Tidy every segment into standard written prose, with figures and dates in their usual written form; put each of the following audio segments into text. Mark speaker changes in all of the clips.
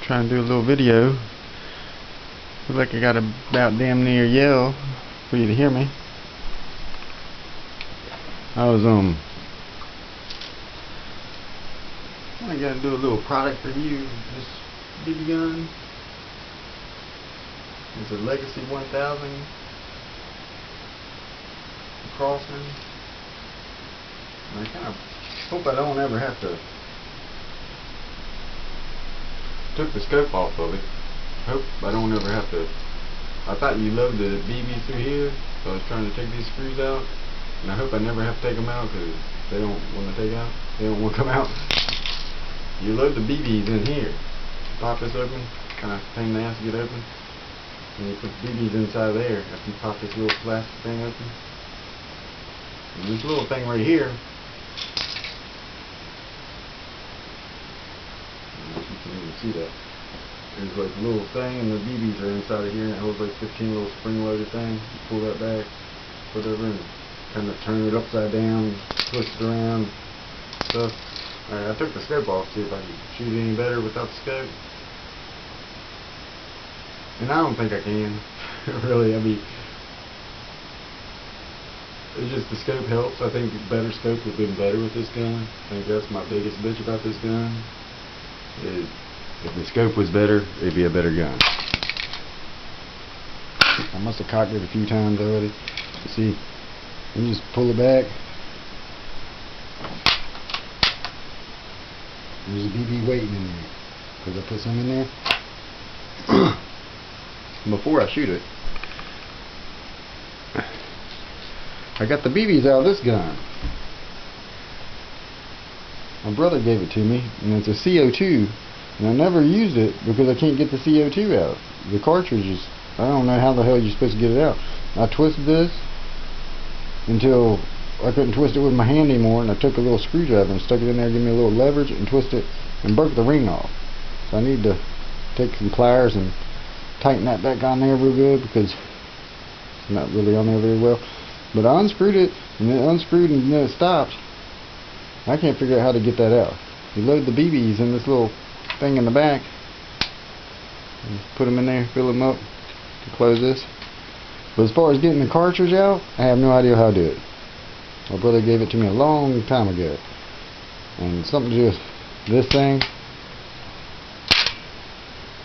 Speaker 1: trying to do a little video. Look like I got about damn near yell for you to hear me. I gotta do a little product review. This BB gun. It's a Legacy 1000 Crossman. And I kind of hope I don't ever have to. Took the scope off of it. Hope I don't ever have to. I thought you load the BBs through here, so I was trying to take these screws out, and I hope I never have to take them out because they don't want to take out. They don't want to come out. You load the BBs in here. Pop this open. Kind of pain in the ass to get open. And you put the BBs inside there after you pop this little plastic thing open. And this little thing right here. I don't know if you can even see that. There's like a little thing, and the BBs are inside of here, and it holds like 15 little spring-loaded things. You pull that back, put it over, and kind of turn it upside down, twist it around, stuff. Alright, I took the scope off to see if I could shoot any better without the scope. And I don't think I can. Really, I mean, it's just the scope helps. I think better scope would have been better with this gun. I think that's my biggest bitch about this gun. Is if the scope was better, it'd be a better gun. I must have cocked it a few times already. You see, you just pull it back. There's a BB waiting in there because I put some in there before I shoot it. I got the BBs out of this gun. My brother gave it to me, and it's a CO2, and I never used it because I can't get the CO2 out. The cartridges, I don't know how the hell you're supposed to get it out. I twisted this until I couldn't twist it with my hand anymore, and I took a little screwdriver and stuck it in there, give me a little leverage, and twist it and broke the ring off. So I need to take some pliers and tighten that back on there real good because it's not really on there very well. But I unscrewed it, and it unscrewed, and then it stopped. I can't figure out how to get that out. You load the BBs in this little thing in the back, and put them in there, fill them up to close this. But as far as getting the cartridge out, I have no idea how to do it. My brother gave it to me a long time ago, and something to do with this thing.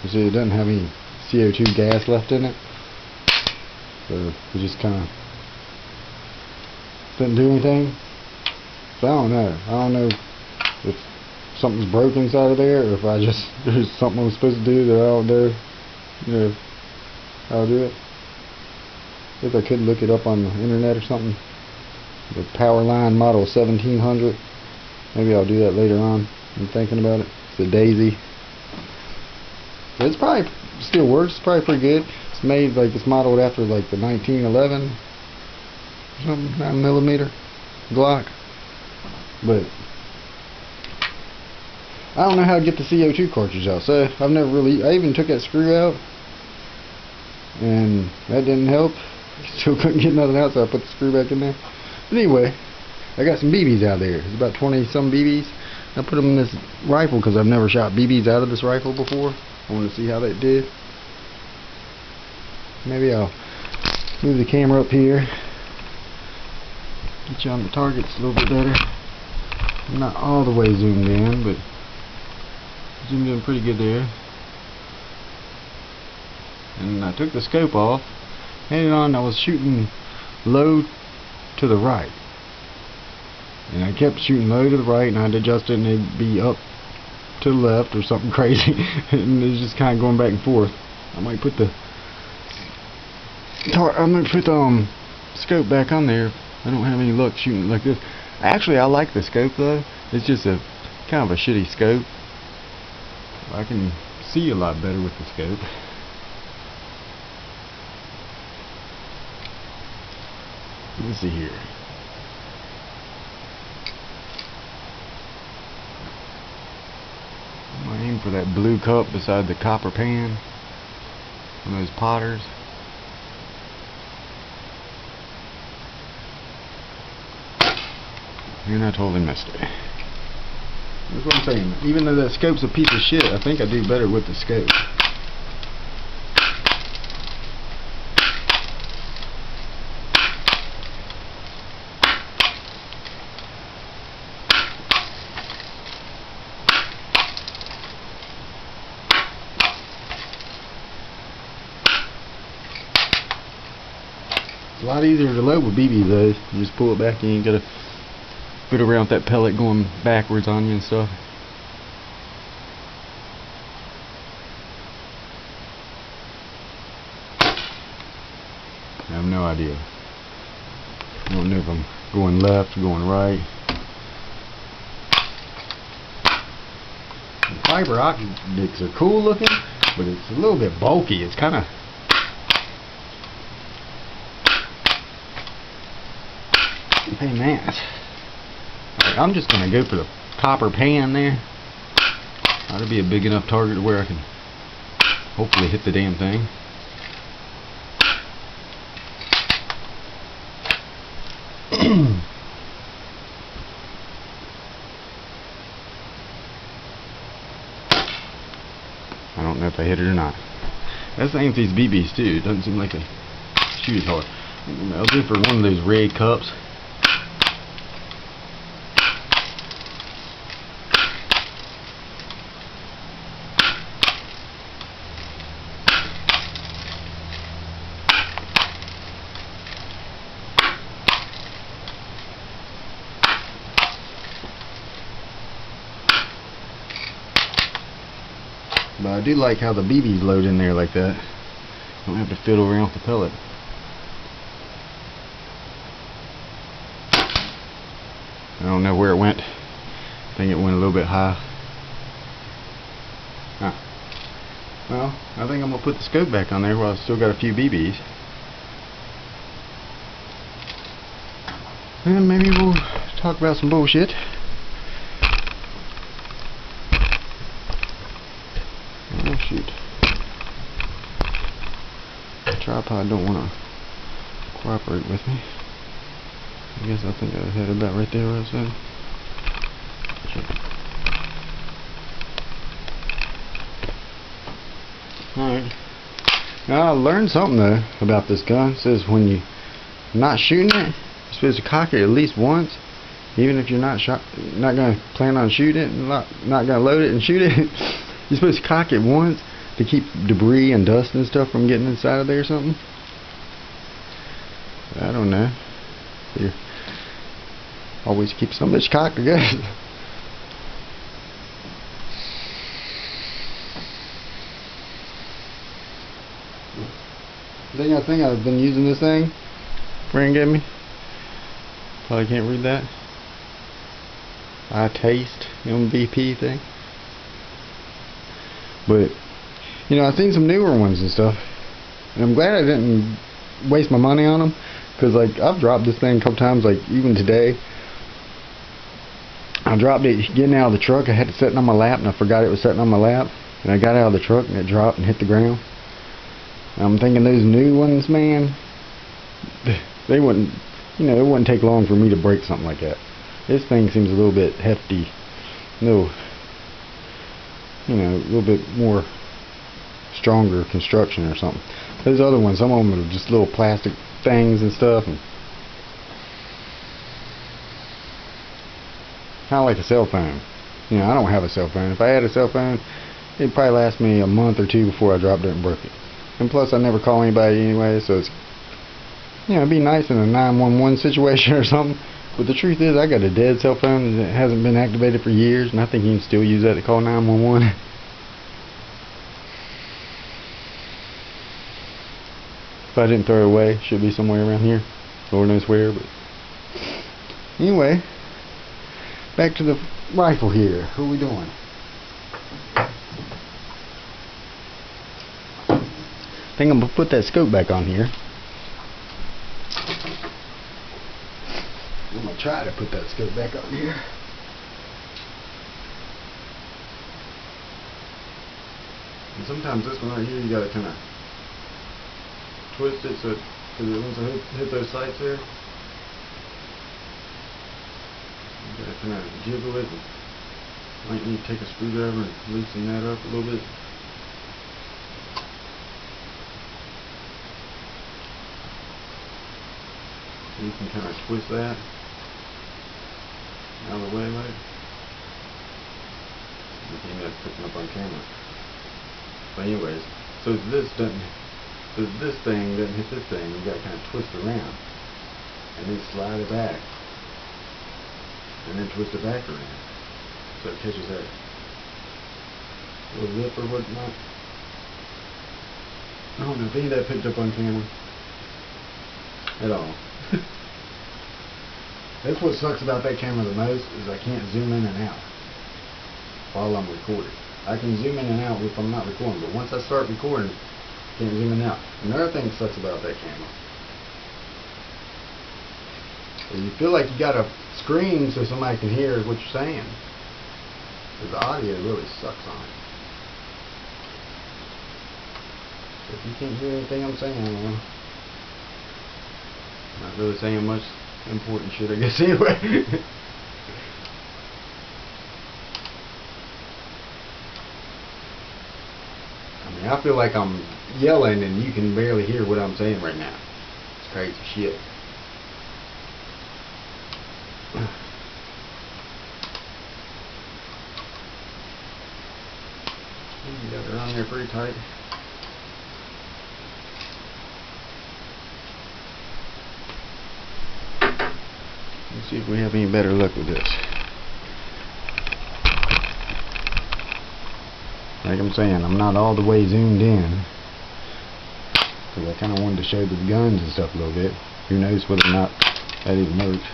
Speaker 1: You see, it doesn't have any CO2 gas left in it, so it just kind of didn't do anything. So I don't know. I don't know if something's broken inside of there, or if I just there's something I'm supposed to do that I don't know, how to do it. If I could look it up on the internet or something. The Powerline model 1700. Maybe I'll do that later on. I'm thinking about it. It's a Daisy. But it's probably still works. It's probably pretty good. It's made like it's modeled after like the 1911 something 9mm Glock. But I don't know how to get the CO2 cartridge out. So I've never really. I even took that screw out, and that didn't help. Still couldn't get nothing out, so I put the screw back in there. But anyway, I got some BBs out there. It's about 20 some BBs. I put them in this rifle because I've never shot BBs out of this rifle before. I want to see how that did. Maybe I'll move the camera up here, get you on the targets a little bit better. I'm not all the way zoomed in, but zoomed in pretty good there. And I took the scope off, had it on. I was shooting low to the right, and I kept shooting low to the right, and I'd adjust it, and it'd be up to the left or something crazy. And it's just kind of going back and forth. I might put the scope back on there. I don't have any luck shooting like this. Actually, I like the scope though. It's just a kind of a shitty scope. I can see a lot better with the scope. Let's see here. I'm gonna aim for that blue cup beside the copper pan. One of those potters. And I totally missed it. That's what I'm saying. Even though that scope's a piece of shit, I think I do better with the scope. It's a lot easier to load with BB though. You just pull it back and you ain't gotta fit around with that pellet going backwards on you and stuff. I have no idea. I don't know if I'm going left or going right. The fiber optics are cool looking, but it's a little bit bulky. It's kind of... Hey man, I'm just going to go for the copper pan there. Ought to be a big enough target where I can hopefully hit the damn thing. I don't know if I hit it or not. That's the same with these BBs too. It doesn't seem like they shoot as hard. I was in for one of those red cups. But I do like how the BBs load in there like that. Don't have to fiddle around with the pellet. I don't know where it went. I think it went a little bit high. Well, I think I'm going to put the scope back on there while I've still got a few BBs. And maybe we'll talk about some bullshit. Oh shoot. The tripod don't want to cooperate with me. I guess I think I had it about right there where I said. Alright. Now I learned something though about this gun. It says when you're not shooting it, you're supposed to cock it at least once. Even if you're not going to plan on shooting it, not going to load it and shoot it. You're supposed to cock it once to keep debris and dust and stuff from getting inside of there or something. I don't know. You always keep some bitch cocked, I guess. I think I've been using this thing Fran gave me. Probably can't read that. I taste MVP thing. But you know, I've seen some newer ones and stuff, and I'm glad I didn't waste my money on them, because like I've dropped this thing a couple times. Like even today I dropped it getting out of the truck. I had it sitting on my lap and I forgot it was sitting on my lap, and I got out of the truck and it dropped and hit the ground. And I'm thinking those new ones, man, they wouldn't, you know, it wouldn't take long for me to break something like that. This thing seems a little bit hefty, no, you know, a little bit more stronger construction or something. Those other ones, some of them are just little plastic things and stuff, and kind of like a cell phone. You know, I don't have a cell phone. If I had a cell phone, it'd probably last me a month or two before I dropped it and broke it. And plus, I never call anybody anyway, so it's, you know, it'd be nice in a 911 situation or something. But the truth is, I got a dead cell phone that hasn't been activated for years, and I think you can still use that to call 911. If I didn't throw it away, it should be somewhere around here. Lord knows where, but anyway, back to the rifle here. Who are we doing? I think I'm going to put that scope back on here. I'm going to try to put that scope back on here. And sometimes this one right here, you got to kind of twist it so because it wants to hit those sights there. You got to kind of jiggle it. Might need to take a screwdriver and loosen that up a little bit. You can kind of twist that out of the way, like. You can end up picking up on camera. But anyways, so this thing doesn't hit this thing, you gotta kind of twist around. And then slide it back. And then twist it back around. So it catches that little lip or whatnot. I don't know if any of that picked up on camera at all. That's what sucks about that camera the most, is I can't zoom in and out while I'm recording. I can zoom in and out if I'm not recording, but once I start recording, I can't zoom in and out. Another thing that sucks about that camera is you feel like you gotta scream so somebody can hear what you're saying, because the audio really sucks on it. If you can't hear anything I'm saying, well, I'm not really saying much important shit, I guess, anyway. I mean, I feel like I'm yelling and you can barely hear what I'm saying right now. It's crazy shit. You got it on there pretty tight. Let's see if we have any better luck with this. Like I'm saying, I'm not all the way zoomed in, because I kind of wanted to show the guns and stuff a little bit. Who knows whether or not that even works.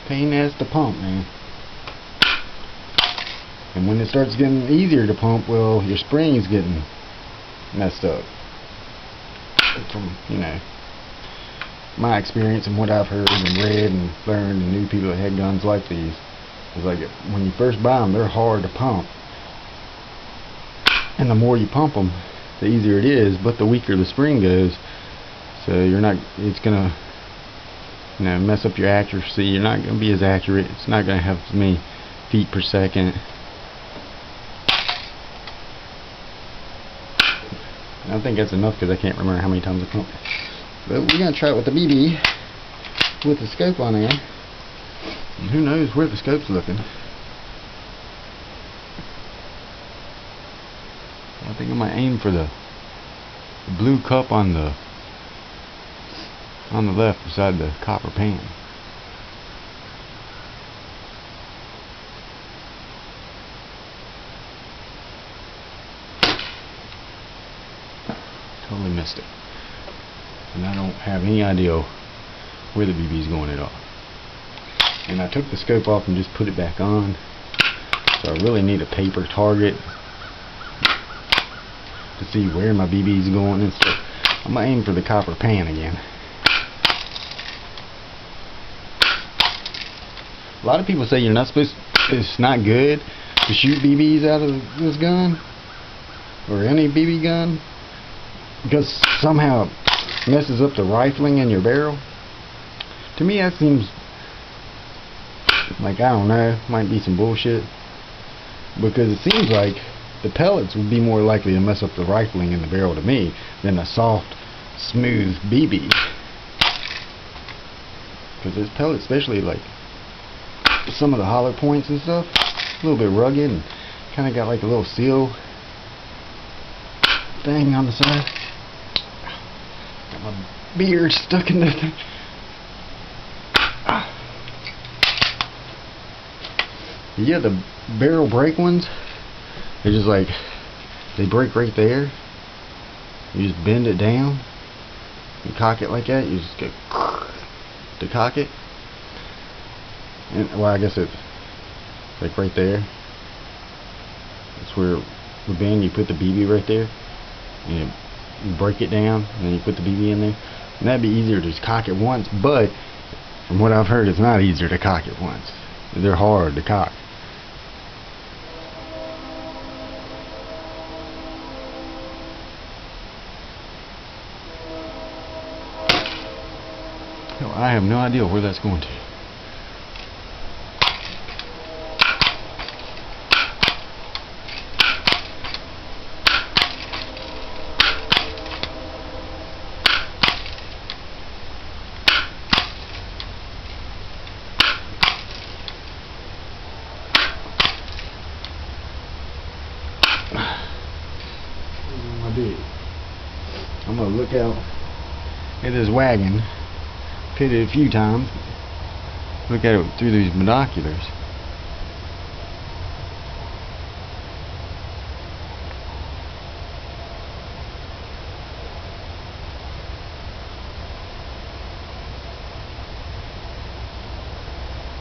Speaker 1: Pain as to pump, man. And when it starts getting easier to pump, well, your spring's getting messed up. From, you know, my experience and what I've heard and read and learned and knew people that had guns like these, it's like when you first buy them, they're hard to pump. And the more you pump them, the easier it is, but the weaker the spring goes. So you're not, it's gonna, you know, mess up your accuracy. You're not going to be as accurate. It's not going to have as many feet per second. And I think that's enough because I can't remember how many times I pumped. But we're going to try it with the BB with the scope on there. And who knows where the scope's looking. I think I might aim for the blue cup on the left beside the copper pan. Totally missed it. And I don't have any idea where the BB's going at all. And I took the scope off and just put it back on. So I really need a paper target to see where my BB's going and stuff. I'm gonna aim for the copper pan again. A lot of people say you're not supposed to, it's not good to shoot BBs out of this gun or any BB gun because somehow it messes up the rifling in your barrel. To me that seems like, I don't know, might be some bullshit, because it seems like the pellets would be more likely to mess up the rifling in the barrel to me than a soft, smooth BB. Because this pellet, especially like some of the hollow points and stuff, a little bit rugged and kind of got like a little seal thing on the side. Got my beard stuck in that thing. Yeah, the barrel break ones, they're just like, they break right there. You just bend it down, you cock it like that, you just go to cock it. And, well, I guess it's like right there. That's where the bend, you put the BB right there, and you break it down, and then you put the BB in there. And that'd be easier to just cock it once, but from what I've heard, it's not easier to cock it once. They're hard to cock. So I have no idea where that's going to. I'm gonna look out at this wagon, hit it a few times, look at it through these binoculars.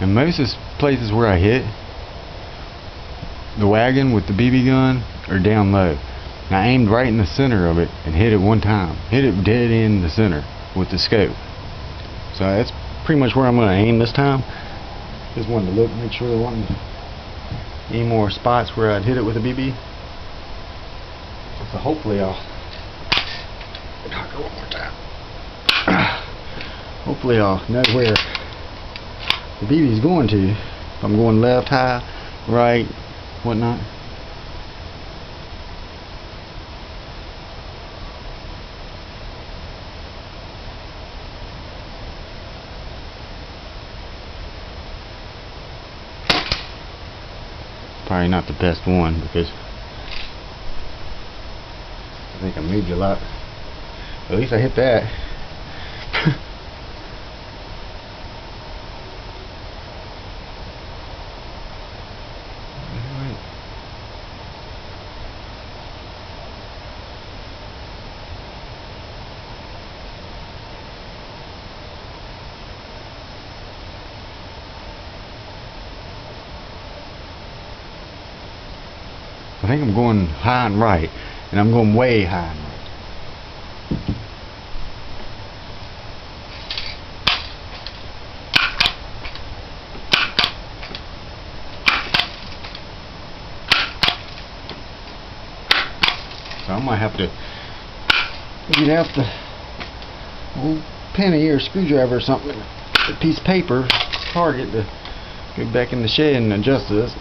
Speaker 1: And most of the places where I hit the wagon with the BB gun are down low. And I aimed right in the center of it and hit it one time. Hit it dead in the center with the scope. So that's pretty much where I'm going to aim this time. Just wanted to look, make sure there wasn't any more spots where I'd hit it with a BB. So hopefully I'll go one more time. Hopefully I'll know where the BB is going to. If I'm going left, high, right, whatnot. Probably not the best one because I think I moved a lot. At least I hit that. I think I'm going high and right, and I'm going way high and right. So I might have to get out the old penny or screwdriver or something, a piece of paper, target to go back in the shed and adjust this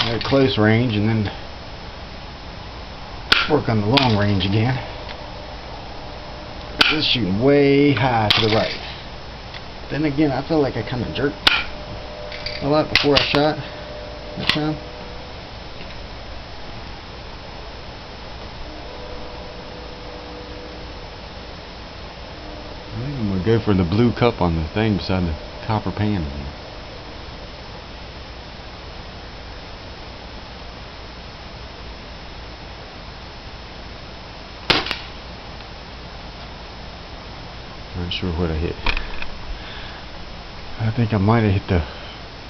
Speaker 1: at close range, and then work on the long range again. This is shooting way high to the right. Then again, I feel like I kind of jerked a lot before I shot that time. I think I'm going to go for the blue cup on the thing beside the copper pan again. Not sure what I hit. I think I might have hit the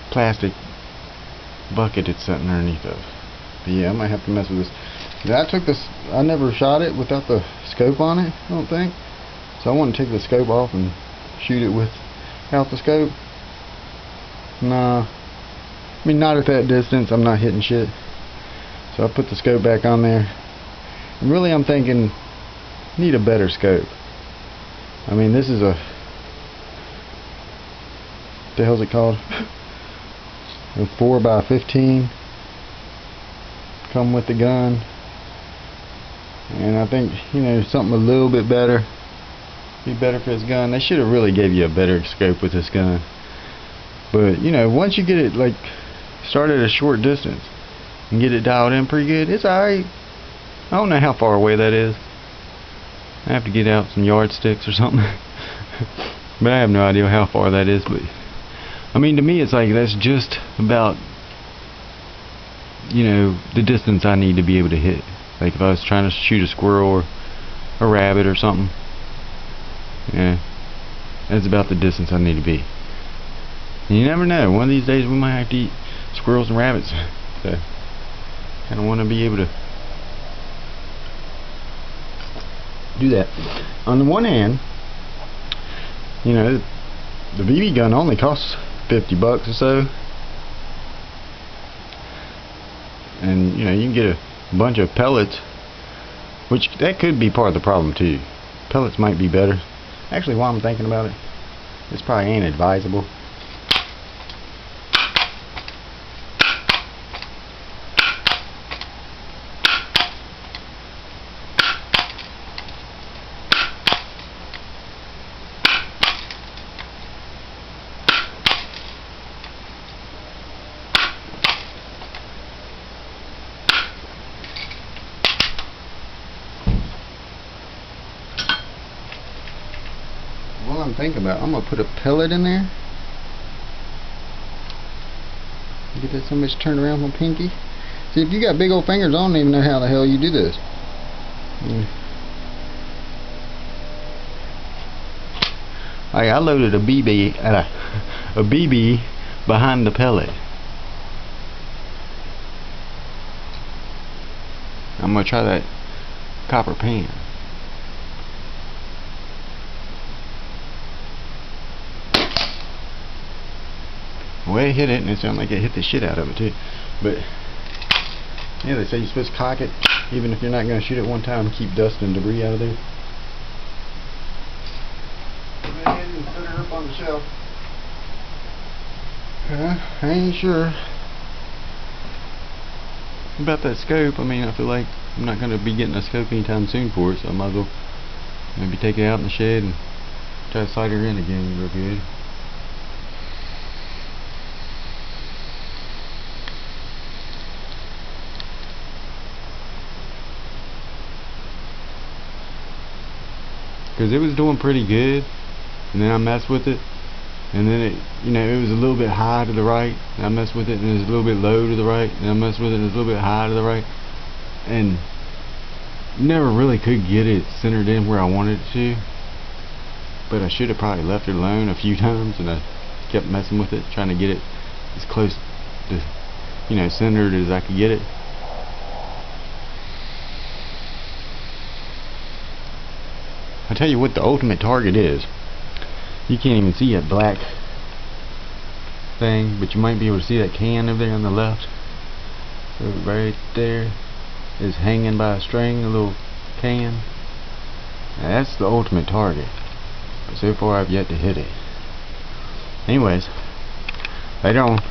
Speaker 1: plastic bucket it's sitting underneath of. But yeah, I might have to mess with this. Now, I never shot it without the scope on it, I don't think. So I want to take the scope off and shoot it without the scope. Nah. I mean, not at that distance. I'm not hitting shit. So I put the scope back on there. And really, I'm thinking, need a better scope. I mean, this is what the hell's it called? A 4x15. Come with the gun. And I think, something a little bit better. Be better for this gun. They should have really gave you a better scope with this gun. But, once you get it, start at a short distance and get it dialed in pretty good, it's alright. I don't know how far away that is. I have to get out some yardsticks or something. But I have no idea how far that is. But I mean, to me, it's like that's just about, the distance I need to be able to hit. Like if I was trying to shoot a squirrel or a rabbit or something, yeah, that's about the distance I need to be. And you never know. One of these days we might have to eat squirrels and rabbits. So kind of want to be able to do that. On the one hand, the BB gun only costs $50 or so, and you can get a bunch of pellets, which that could be part of the problem too. Pellets might be better. Actually, while I'm thinking about it, This probably ain't advisable. What I'm thinking about, I'm gonna put a pellet in there. Get that so much turned around with my pinky. See, if you got big old fingers, I don't even know how the hell you do this. I loaded a BB behind the pellet. I'm gonna try that copper pan. Well, it hit it, and it sounded like it hit the shit out of it too. But yeah, they say you're supposed to cock it, even if you're not going to shoot it one time. Keep dust and debris out of there. Go ahead and put her up on the shelf. I ain't sure about that scope. I mean, I feel like I'm not going to be getting a scope anytime soon for it, so I might as well maybe take it out in the shed and try to sight her in again real good. Because it was doing pretty good, and then I messed with it, and then it, you know, it was a little bit high to the right, and I messed with it, and it was a little bit low to the right, and I messed with it, and it was a little bit high to the right, and never really could get it centered in where I wanted it to. But I should have probably left it alone a few times, and I kept messing with it, trying to get it as close to, you know, centered as I could get it. I tell you what the ultimate target is. You can't even see that black thing, but you might be able to see that can over there on the left. So right there is hanging by a string, a little can. Now that's the ultimate target. But so far I've yet to hit it. Anyways, later on.